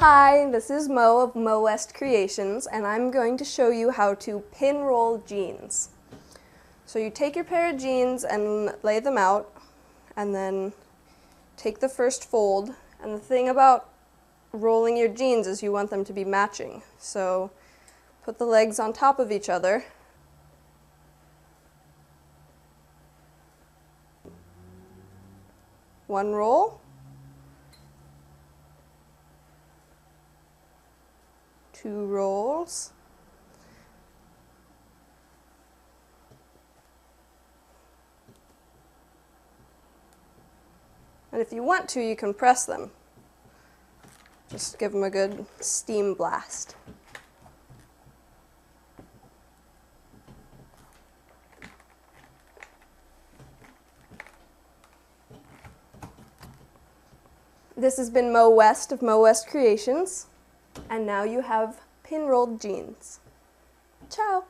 Hi, this is Mo of Mo West Creations, and I'm going to show you how to pin roll jeans. So you take your pair of jeans and lay them out, and then take the first fold. And the thing about rolling your jeans is you want them to be matching. So put the legs on top of each other. One roll. Two rolls. And if you want to, you can press them. Just give them a good steam blast. This has been Mo West of Mo West Creations, and now you have pin rolled jeans. Ciao!